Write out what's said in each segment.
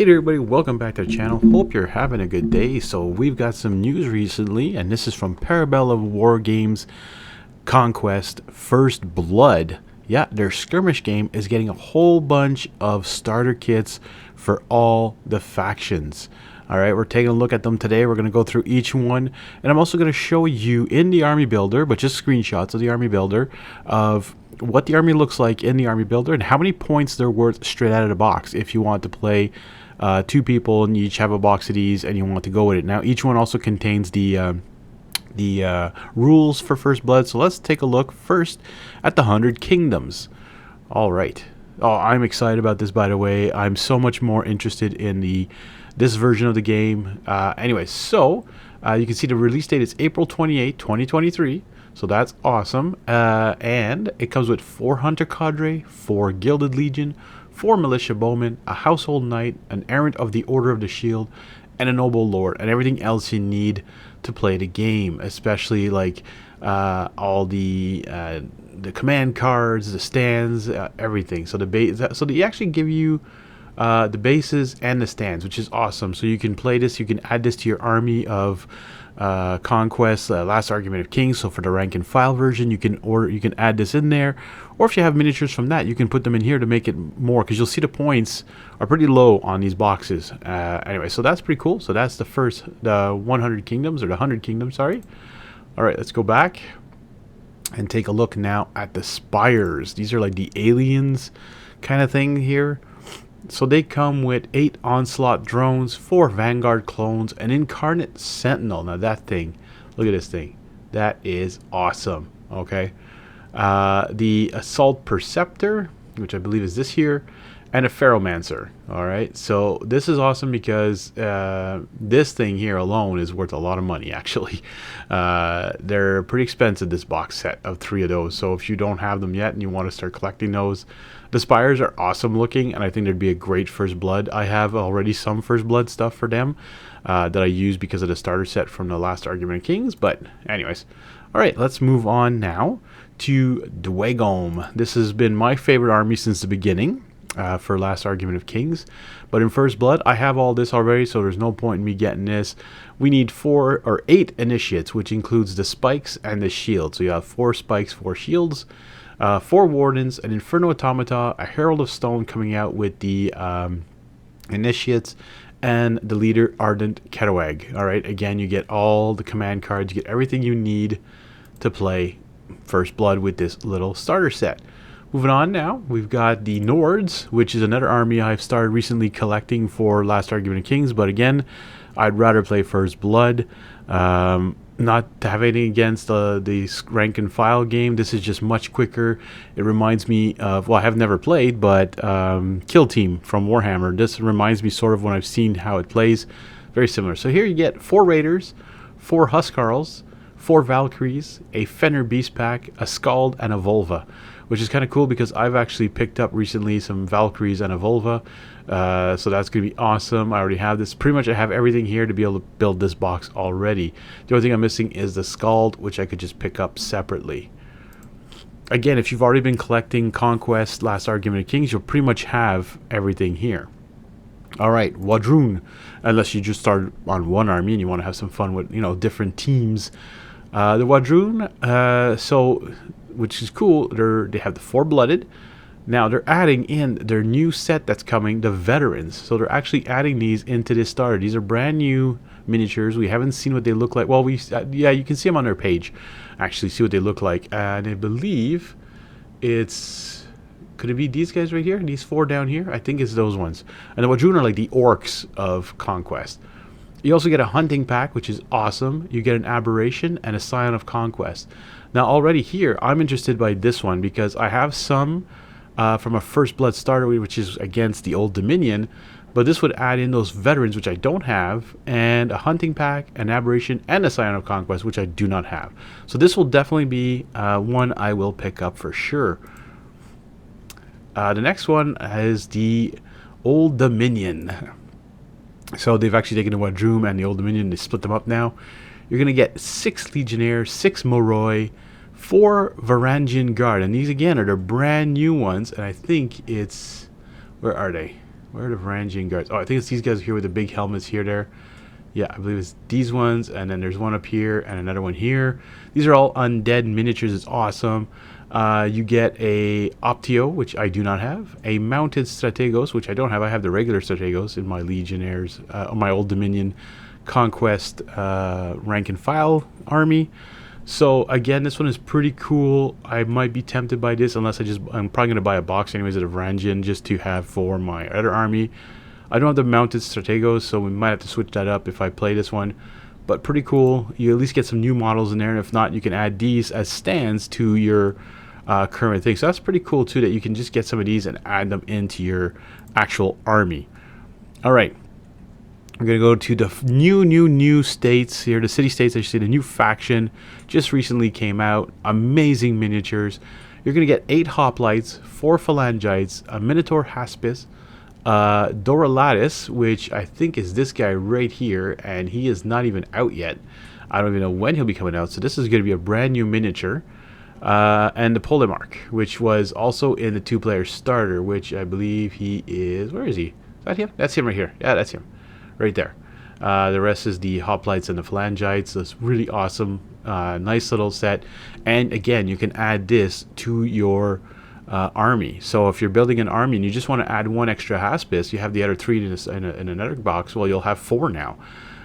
Hey there everybody, welcome back to the channel. Hope you're having a good day. So we've got some news recently, and this is from Bellum War Games Conquest First Blood. Yeah, their skirmish game is getting a whole bunch of starter kits for all the factions. Alright, we're taking a look at them today. We're going to go through each one, and I'm also going to show you in the army builder, but just screenshots of the army builder, of what the army looks like in the army builder and how many points they're worth straight out of the box if you want to play two people and you each have a box of these and you want to go with it. Now each one also contains the rules for First Blood, so let's take a look first at the 100 Kingdoms. Alright. Oh, I'm excited about this, by the way. I'm so much more interested in this version of the game. Anyway, so you can see the release date is April 28, 2023. So that's awesome. And it comes with 4 Hunter Cadre, 4 Gilded Legion, 4 Militia Bowmen, a Household Knight, an Errant of the Order of the Shield, and a Noble Lord, and everything else you need to play the game, especially like all the command cards, the stands, everything. So they actually give you the bases and the stands, which is awesome. So you can play this, you can add this to your army of Conquest, Last Argument of Kings. So for the rank and file version, you can add this in there, or if you have miniatures from that, you can put them in here to make it more, because you'll see the points are pretty low on these boxes. Anyway, so that's pretty cool. So that's the 100 Kingdoms, or the 100 Kingdoms, sorry. All right, let's go back and take a look now at the Spires. These are like the aliens kind of thing here. So they come with 8 Onslaught drones, 4 Vanguard clones, an Incarnate Sentinel. Now that thing, look at this thing. That is awesome. Okay. The Assault Perceptor, which I believe is this here, and a Ferromancer. Alright, so this is awesome because this thing here alone is worth a lot of money, actually. They're pretty expensive, this box set of 3 of those. So if you don't have them yet and you want to start collecting those, the Spires are awesome looking, and I think they'd be a great First Blood. I have already some First Blood stuff for them that I use because of the starter set from the Last Argument of Kings. But anyways, alright, let's move on now to Dwegom. This has been my favorite army since the beginning. For Last Argument of Kings, but in First Blood I have all this already, so there's no point in me getting this. We need 4 or 8 initiates, which includes the spikes and the shield. So you have 4 spikes, 4 shields, 4 wardens, an Inferno Automata, a Herald of Stone coming out with the initiates, and the leader Ardent Ketawag. Alright, again, you get all the command cards, you get everything you need to play First Blood with this little starter set. Moving on now, we've got the Nords, which is another army I've started recently collecting for Last Argument of Kings, but again, I'd rather play First Blood. Not having anything against the rank and file game, this is just much quicker. It reminds me of, well, I have never played, but Kill Team from Warhammer. This reminds me sort of when I've seen how it plays. Very similar. So here you get 4 Raiders, 4 Huskarls, 4 Valkyries, a Fenrir Beast Pack, a Skald, and a Volva, which is kind of cool because I've actually picked up recently some Valkyries and a Volva, so that's going to be awesome. I already have this. Pretty much I have everything here to be able to build this box already. The only thing I'm missing is the Skald, which I could just pick up separately. Again, if you've already been collecting Conquest, Last Argument of Kings, you'll pretty much have everything here. Alright, Wadroon, unless you just start on one army and you want to have some fun with, you know, different teams. The Wadroon, which is cool, they have the 4-blooded. Now they're adding in their new set that's coming, the Veterans. So they're actually adding these into this starter. These are brand new miniatures. We haven't seen what they look like. Well, yeah, you can see them on their page. Actually, see what they look like. And I believe it's... Could it be these guys right here? These 4 down here? I think it's those ones. And the Wadroon are like the orcs of Conquest. You also get a hunting pack, which is awesome. You get an aberration and a Scion of Conquest. Now already here, I'm interested by this one because I have some from a First Blood starter, which is against the Old Dominion, but this would add in those veterans, which I don't have, and a hunting pack, an aberration, and a Scion of Conquest, which I do not have. So this will definitely be one I will pick up for sure. The next one is the Old Dominion. So they've actually taken the Wadroon and the Old Dominion, they split them up now. You're going to get 6 Legionnaires, 6 Moroi, 4 Varangian Guard. And these, again, are the brand new ones. And I think it's... Where are they? Where are the Varangian guards? Oh, I think it's these guys here with the big helmets here, there. Yeah, I believe it's these ones, and then there's one up here and another one here. These are all undead miniatures. It's awesome. You get a Optio, which I do not have. A Mounted Strategos, which I don't have. I have the regular Strategos in my Legionnaires, my Old Dominion Conquest rank and file army. So again, this one is pretty cool. I might be tempted by this unless I'm probably going to buy a box anyways of Varangian just to have for my other army. I don't have the Mounted Strategos, so we might have to switch that up if I play this one. But pretty cool. You at least get some new models in there, and if not, you can add these as stands to your current thing. So that's pretty cool too, that you can just get some of these and add them into your actual army. All right. We're going to go to the new states here, the city states. I should say the new faction just recently came out. Amazing miniatures. You're going to get 8 hoplites, 4 phalangites, a Minotaur Haspis, Doralatus, which I think is this guy right here, and he is not even out yet. I don't even know when he'll be coming out, so this is going to be a brand new miniature. And the Polemarch, which was also in the 2-player starter, which I believe he is... Where is he? Is that him? That's him right here. Yeah, that's him. Right there. The rest is the hoplites and the phalangites. So it's really awesome. Nice little set. And again, you can add this to your army. So if you're building an army and you just want to add 1 extra Haspis, you have the other 3 in another box. Well, you'll have 4 now.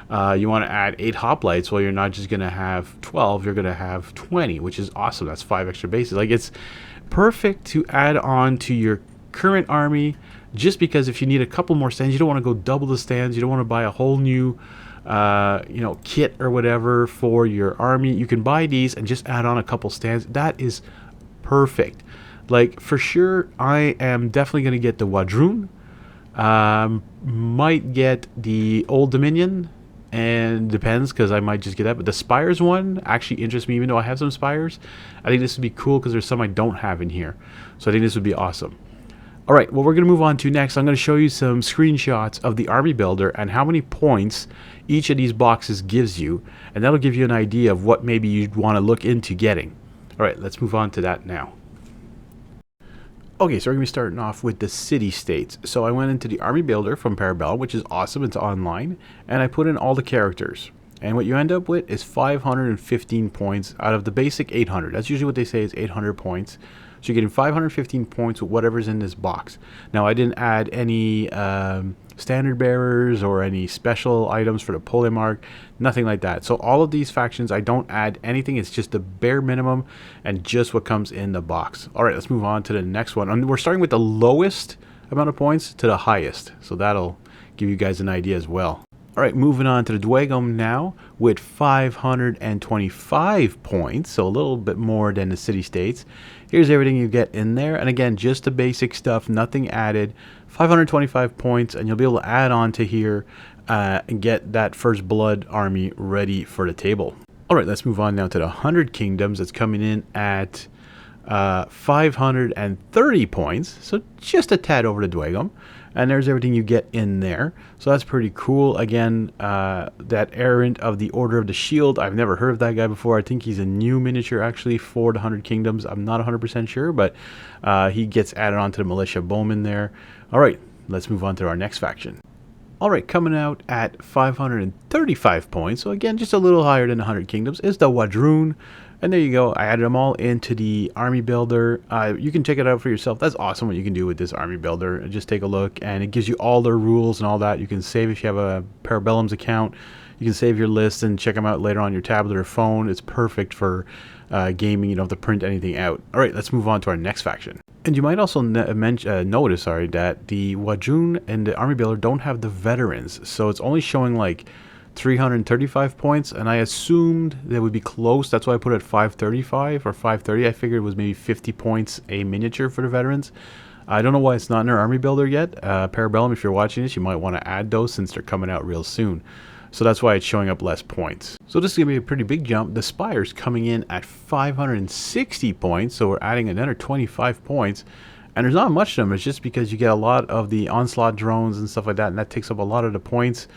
You want to add 8 hoplites. Well, you're not just going to have 12. You're going to have 20, which is awesome. That's 5 extra bases. Like, it's perfect to add on to your current army, just because if you need a couple more stands, you don't want to go double the stands. You don't want to buy a whole new kit or whatever for your army. You can buy these and just add on a couple stands. That is perfect. Like, for sure, I am definitely going to get the Wadroon. Might get the Old Dominion, and depends, because I might just get that. But the Spires one actually interests me, even though I have some Spires. I think this would be cool because there's some I don't have in here. So I think this would be awesome. All right, what we're going to move on to next, I'm going to show you some screenshots of the army builder and how many points each of these boxes gives you. And that'll give you an idea of what maybe you'd want to look into getting. All right, let's move on to that now. Okay, so we're going to be starting off with the city states. So I went into the army builder from Parabellum, which is awesome. It's online. And I put in all the characters. And what you end up with is 515 points out of the basic 800. That's usually what they say is 800 points. So you're getting 515 points with whatever's in this box. Now, I didn't add any standard bearers or any special items for the Polemarch, nothing like that. So all of these factions, I don't add anything. It's just the bare minimum and just what comes in the box. All right, let's move on to the next one. And we're starting with the lowest amount of points to the highest. So that'll give you guys an idea as well. All right, moving on to the Dwagom now with 525 points, so a little bit more than the city-states. Here's everything you get in there, and again, just the basic stuff, nothing added. 525 points, and you'll be able to add on to here and get that First Blood army ready for the table. All right, let's move on now to the 100 Kingdoms. That's coming in at 530 points, so just a tad over the Dwagom. And there's everything you get in there. So that's pretty cool. Again, that Errant of the Order of the Shield. I've never heard of that guy before. I think he's a new miniature actually for the 100 Kingdoms. I'm not 100% sure, but he gets added on to the Militia Bowman there. All right, let's move on to our next faction. All right, coming out at 535 points. So again, just a little higher than the 100 Kingdoms is the Wadroon. And there you go. I added them all into the army builder. You can check it out for yourself. That's awesome what you can do with this army builder. Just take a look, and it gives you all their rules and all that. You can save if you have a Parabellum's account. You can save your list and check them out later on your tablet or phone. It's perfect for gaming. You don't have to print anything out. All right, let's move on to our next faction. And you might also notice, that the Wadroon and the army builder don't have the veterans. So it's only showing like 335 points, and I assumed they would be close. That's why I put it at 535 or 530. I figured it was maybe 50 points a miniature for the veterans. I don't know why it's not in our army builder yet. Parabellum, if you're watching this, you might want to add those since they're coming out real soon. So that's why it's showing up less points. So this is going to be a pretty big jump. The Spires coming in at 560 points, so we're adding another 25 points. And there's not much to them. It's just because you get a lot of the onslaught drones and stuff like that, and that takes up a lot of the points.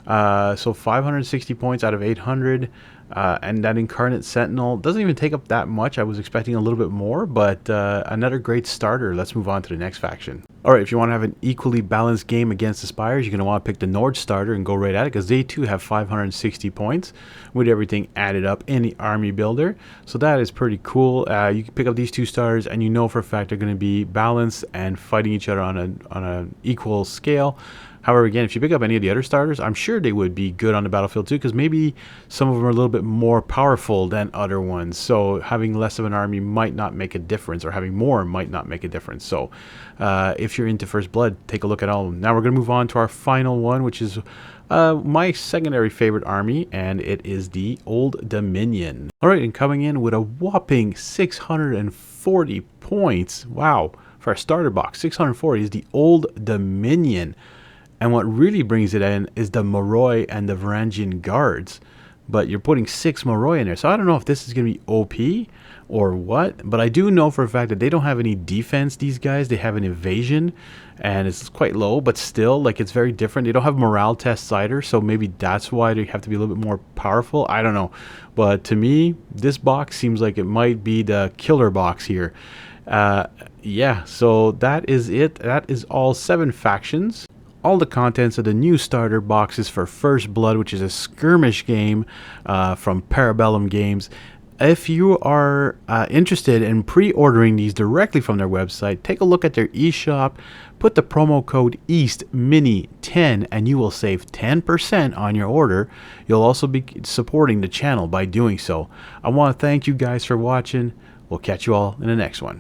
So 560 points out of 800. And that Incarnate Sentinel doesn't even take up that much. I was expecting a little bit more, but another great starter. Let's move on to the next faction. Alright, if you want to have an equally balanced game against the Spires, you're going to want to pick the Nord starter and go right at it, because they too have 560 points with everything added up in the army builder. So that is pretty cool. You can pick up these two starters and you know for a fact they're going to be balanced and fighting each other on an equal scale. However, again, if you pick up any of the other starters, I'm sure they would be good on the battlefield too, because maybe some of them are a little bit more powerful than other ones. So having less of an army might not make a difference, or having more might not make a difference. So if you're into First Blood, take a look at all of them. Now we're going to move on to our final one, which is my secondary favorite army, and it is the Old Dominion. All right, and coming in with a whopping 640 points. Wow, for our starter box, 640 is the Old Dominion. And what really brings it in is the Moroi and the Varangian Guards. But you're putting 6 Moroi in there. So I don't know if this is going to be OP or what. But I do know for a fact that they don't have any defense, these guys. They have an evasion. And it's quite low. But still, like, it's very different. They don't have morale tests either. So maybe that's why they have to be a little bit more powerful. I don't know. But to me, this box seems like it might be the killer box here. Yeah, so that is it. That is all 7 factions. All the contents of the new starter boxes for First Blood, which is a skirmish game from Bellum Games. If you are interested in pre-ordering these directly from their website, take a look at their eShop, put the promo code EastMini10 and you will save 10% on your order. You'll also be supporting the channel by doing so. I want to thank you guys for watching. We'll catch you all in the next one.